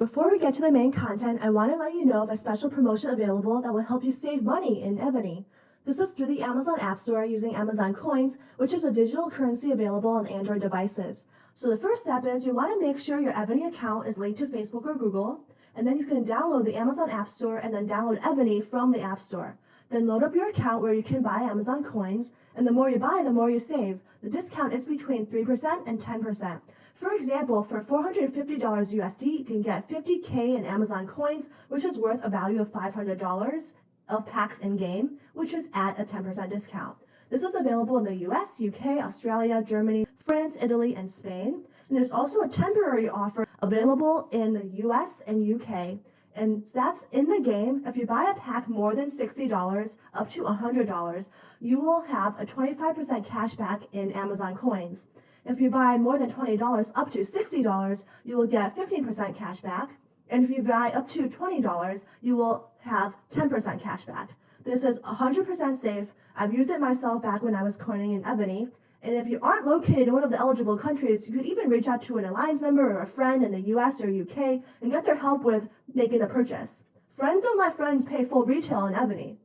Before we get to the main content, I want to let you know of a special promotion available that will help you save money in Evony. This is through the Amazon App Store using Amazon Coins, which is a digital currency available on Android devices. So the first step is you want to make sure your Evony account is linked to Facebook or Google, and then you can download the Amazon App Store and then download Evony from the App Store. Then load up your account where you can buy Amazon Coins, and the more you buy, the more you save. The discount is between 3% and 10%. For example, for $450 USD, you can get 50K in Amazon Coins, which is worth a value of $500 of packs in-game, which is at a 10% discount. This is available in the US, UK, Australia, Germany, France, Italy, and Spain. And there's also a temporary offer available in the US and UK. And that's in the game. If you buy a pack more than $60 up to $100, you will have a 25% cash back in Amazon Coins. If you buy more than $20 up to $60, you will get 15% cash back. And if you buy up to $20, you will have 10% cash back. This is 100% safe. I've used it myself back when I was coining in Evony. And if you aren't located in one of the eligible countries, you could even reach out to an alliance member or a friend in the US or UK and get their help with making the purchase. Friends don't let friends pay full retail in Evony.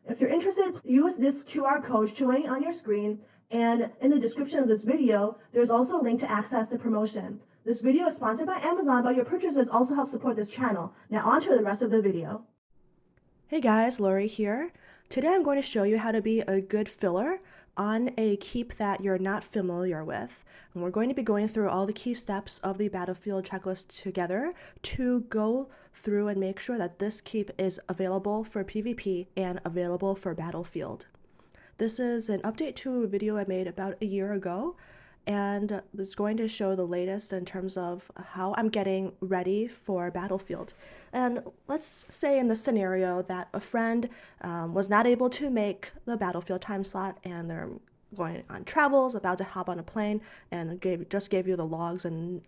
If you're interested, use this QR code showing on your screen, and in the description of this video, there's also a link to access the promotion. This video is sponsored by Amazon, but your purchases also help support this channel. Now on to the rest of the video. Hey guys, Lori here. Today I'm going to show you how to be a good filler on a keep that you're not familiar with. And we're going to be going through all the key steps of the Battlefield checklist together to go through and make sure that this keep is available for PvP and available for Battlefield. This is an update to a video I made about a year ago, and it's going to show the latest in terms of how I'm getting ready for Battlefield. And let's say in the scenario that a friend was not able to make the Battlefield time slot, and they're going on travels, about to hop on a plane, and just gave you the logs and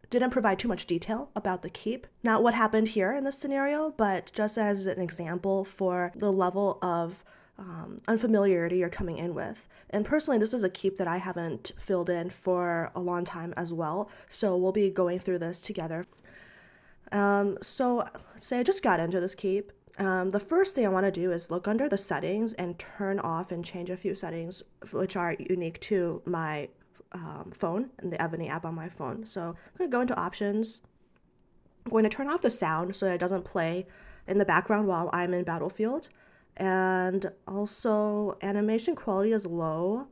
didn't provide too much detail about the keep. Not what happened here in this scenario, but just as an example for the level of unfamiliarity you're coming in with. And personally, this is a keep that I haven't filled in for a long time as well, so we'll be going through this together. So say I just got into this keep. The first thing I want to do is look under the settings and turn off and change a few settings which are unique to my phone and the Evony app on my phone. So I'm going to go into options. I'm going to turn off the sound so that it doesn't play in the background while I'm in Battlefield. And also animation quality is low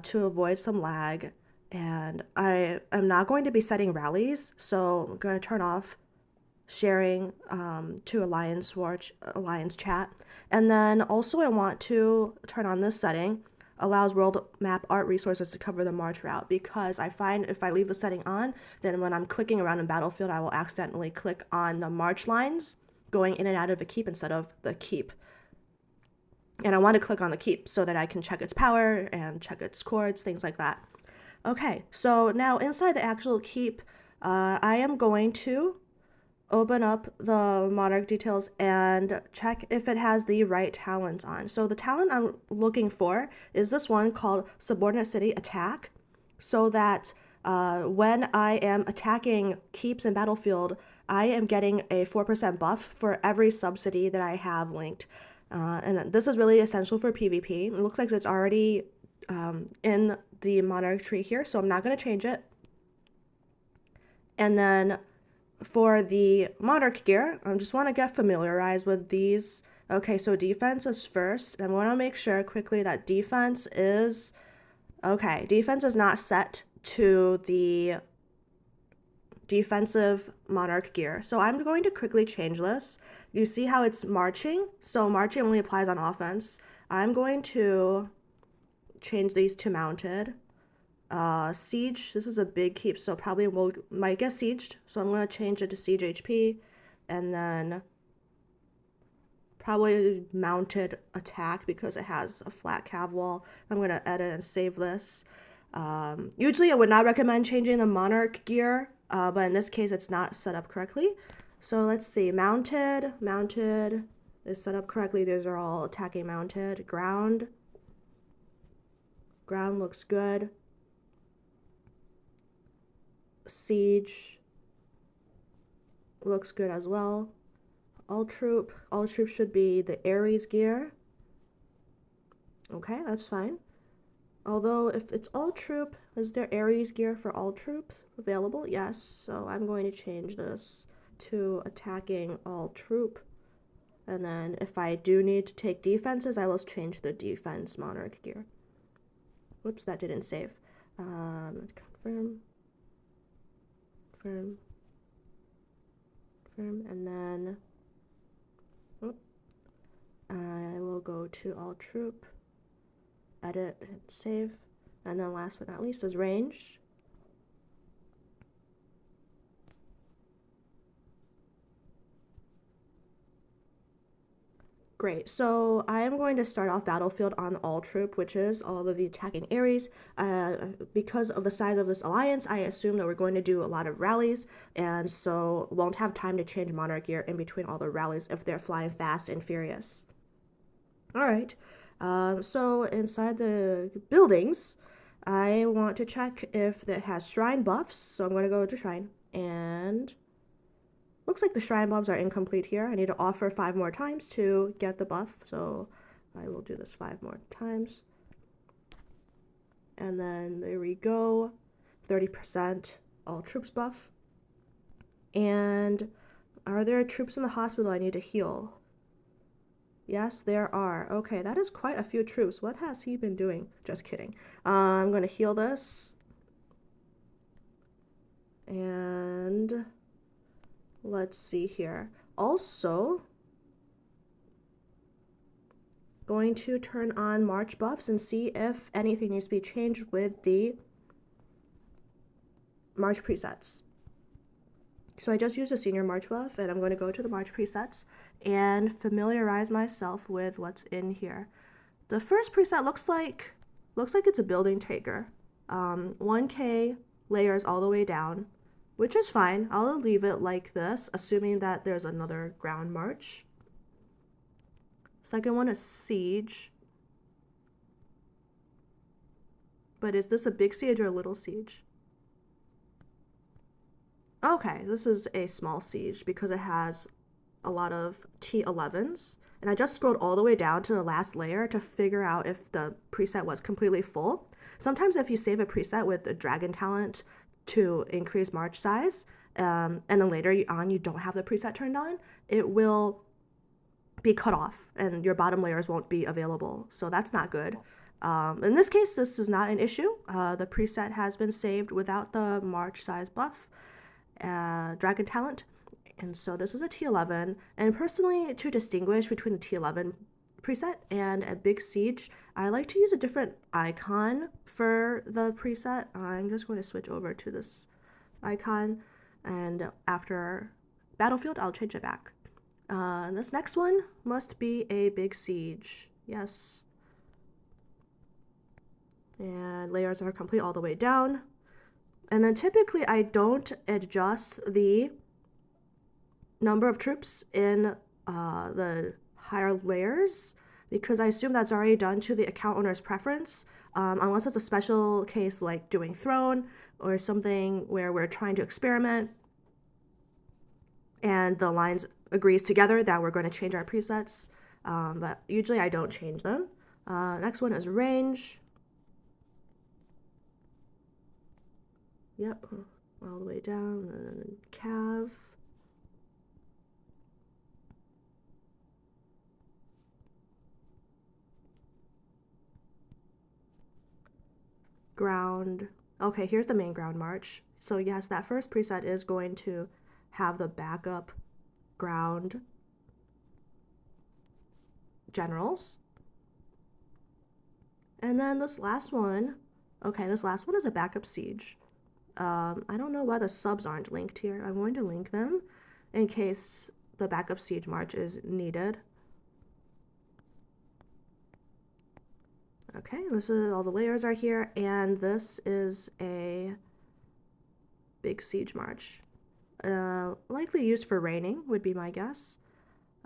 to avoid some lag. And I am not going to be setting rallies, so I'm going to turn off sharing to Alliance chat. And then also I want to turn on this setting, allows world map art resources to cover the march route, because I find if I leave the setting on, then when I'm clicking around in Battlefield, I will accidentally click on the march lines going in and out of a keep instead of the keep. And I want to click on the keep so that I can check its power and check its chords, things like that. Okay, so now inside the actual keep, I am going to open up the Monch Details and check if it has the right talents on. So the talent I'm looking for is this one called Subordinate City Attack, so that when I am attacking keeps in Battlefield, I am getting a 4% buff for every subsidy that I have linked. And this is really essential for PvP. It looks like it's already in the Monarch tree here, so I'm not going to change it. And then for the Monarch gear, I just want to get familiarized with these. Okay, so defense is first. And I want to make sure quickly that defense is not set to the defensive Monarch gear. So I'm going to quickly change this. You see how it's marching? So marching only applies on offense. I'm going to change these to mounted. Siege, this is a big keep, so probably might get sieged. So I'm going to change it to siege HP, and then probably mounted attack because it has a flat cav wall. I'm going to edit and save this. Usually I would not recommend changing the Monarch gear, but in this case it's not set up correctly. So let's see, mounted is set up correctly. These are all attacking mounted. Ground looks good. Siege looks good as well. All troop should be the Ares gear. Okay, that's fine. Although if it's all troop, is there Ares gear for all troops available? Yes, so I'm going to change this to attacking all troop. And then if I do need to take defenses, I will change the defense monarch gear. Whoops, that didn't save. Confirm, and then I will go to all troop, edit, and save. And then last but not least is range. Great, so I am going to start off battlefield on all troop, which is all of the attacking Ares. Because of the size of this alliance, I assume that we're going to do a lot of rallies, and so won't have time to change monarch gear in between all the rallies if they're flying fast and furious. All right, so inside the buildings, I want to check if it has shrine buffs, so I'm going to go to shrine, and looks like the shrine buffs are incomplete here. I need to offer 5 more times to get the buff, so I will do this 5 more times. And then there we go, 30% all troops buff. And are there troops in the hospital I need to heal? Yes, there are. Okay, that is quite a few troops. What has he been doing? Just kidding. I'm going to heal this. And let's see here. Also, going to turn on March buffs and see if anything needs to be changed with the March presets. So I just used a senior March buff, and I'm going to go to the March presets and familiarize myself with what's in here. The first preset looks like it's a building taker. 1K layers all the way down, which is fine. I'll leave it like this, assuming that there's another ground march. Second one is siege. But is this a big siege or a little siege? Okay, this is a small siege because it has a lot of T11s. And I just scrolled all the way down to the last layer to figure out if the preset was completely full. Sometimes if you save a preset with a dragon talent to increase march size, and then later on you don't have the preset turned on, it will be cut off and your bottom layers won't be available. So that's not good. In this case, this is not an issue. The preset has been saved without the march size buff, dragon talent. And so this is a T11. And personally, to distinguish between a T11 preset and a big siege, I like to use a different icon for the preset. I'm just going to switch over to this icon, and after battlefield, I'll change it back. This next one must be a big siege. Yes. And layers are complete all the way down. And then typically I don't adjust the number of troops in the higher layers because I assume that's already done to the account owner's preference, unless it's a special case like doing throne or something where we're trying to experiment and the alliance agrees together that we're going to change our presets, but usually I don't change them. Next one is range. Yep, all the way down, and then cav. Ground. Okay, here's the main ground march. So yes, that first preset is going to have the backup ground generals. And then this last one, okay, this last one is a backup siege. I don't know why the subs aren't linked here. I'm going to link them in case the backup siege march is needed. Okay, this is all the layers are here, and this is a big siege march. Likely used for raining would be my guess.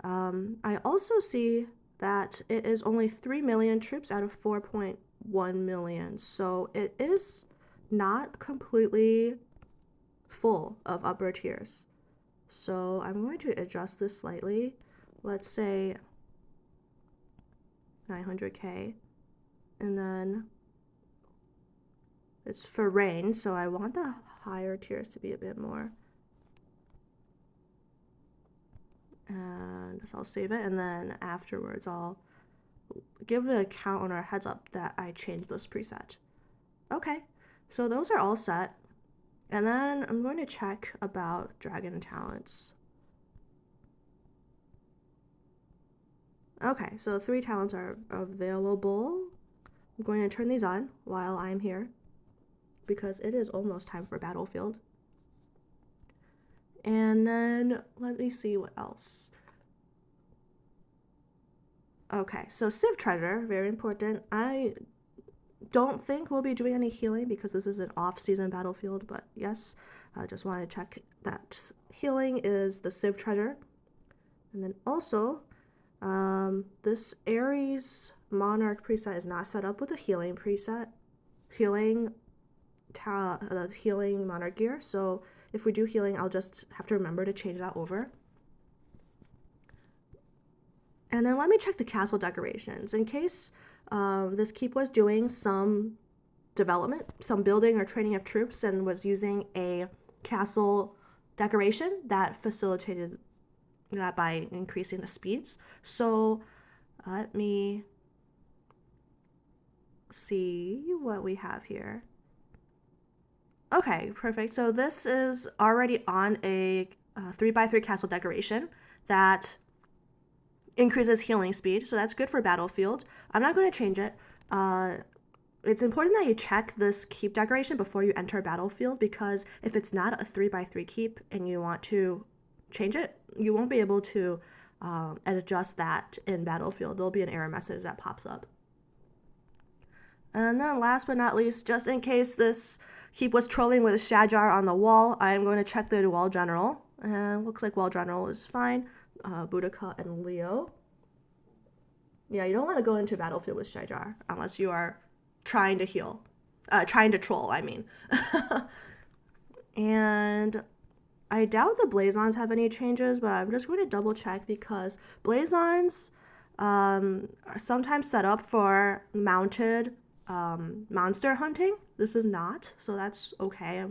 I also see that it is only 3 million troops out of 4.1 million, so it is not completely full of upper tiers. So I'm going to adjust this slightly. Let's say 900K. And then it's for rain, so I want the higher tiers to be a bit more. And so I'll save it, and then afterwards I'll give the account owner a heads up that I changed this preset. Okay, so those are all set. And then I'm going to check about dragon talents. Okay, so 3 talents are available. I'm going to turn these on while I'm here because it is almost time for battlefield. And then let me see what else. Okay, so Civ Treasure, very important. I don't think we'll be doing any healing because this is an off-season battlefield, but yes, I just want to check that healing is the Civ Treasure. And then also, this Ares Monarch preset is not set up with a healing preset, healing Monarch gear, so if we do healing, I'll just have to remember to change that over. And then let me check the castle decorations. In case this keep was doing some development, some building or training of troops and was using a castle decoration that facilitated that by increasing the speeds. So let me see what we have here. Okay, perfect. So this is already on a 3x3 castle decoration that increases healing speed, so that's good for battlefield. I'm not going to change it. It's important that you check this keep decoration before you enter battlefield, because if it's not a 3x3 keep and you want to change it, you won't be able to adjust that in battlefield. There'll be an error message that pops up. And then last but not least, just in case this keep was trolling with a Shajar on the wall, I'm going to check the wall general. And looks like wall general is fine. Boudica and Leo. Yeah, you don't want to go into battlefield with Shajar unless you are trying to heal. Trying to troll, I mean. And I doubt the Blazons have any changes, but I'm just going to double check because Blazons are sometimes set up for mounted monster hunting. This is not, so that's okay.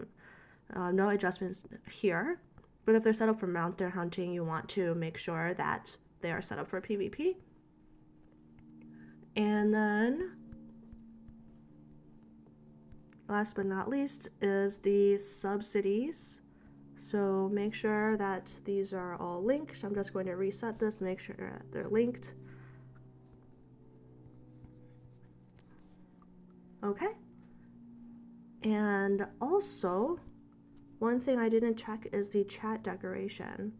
No adjustments here. But if they're set up for mounted hunting, you want to make sure that they are set up for PvP. And then, last but not least, is the subsidies. So make sure that these are all linked. I'm just going to reset this, make sure that they're linked. Okay. And also, one thing I didn't check is the chat decoration.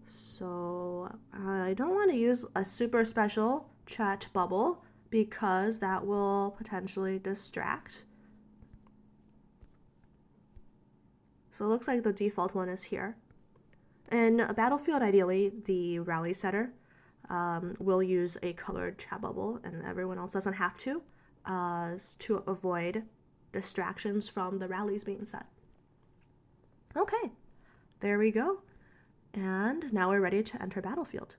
So I don't want to use a super special chat bubble because that will potentially distract. So it looks like the default one is here. In a battlefield, ideally, the rally setter will use a colored chat bubble, and everyone else doesn't have to avoid distractions from the rallies being set. Okay, there we go. And now we're ready to enter battlefield.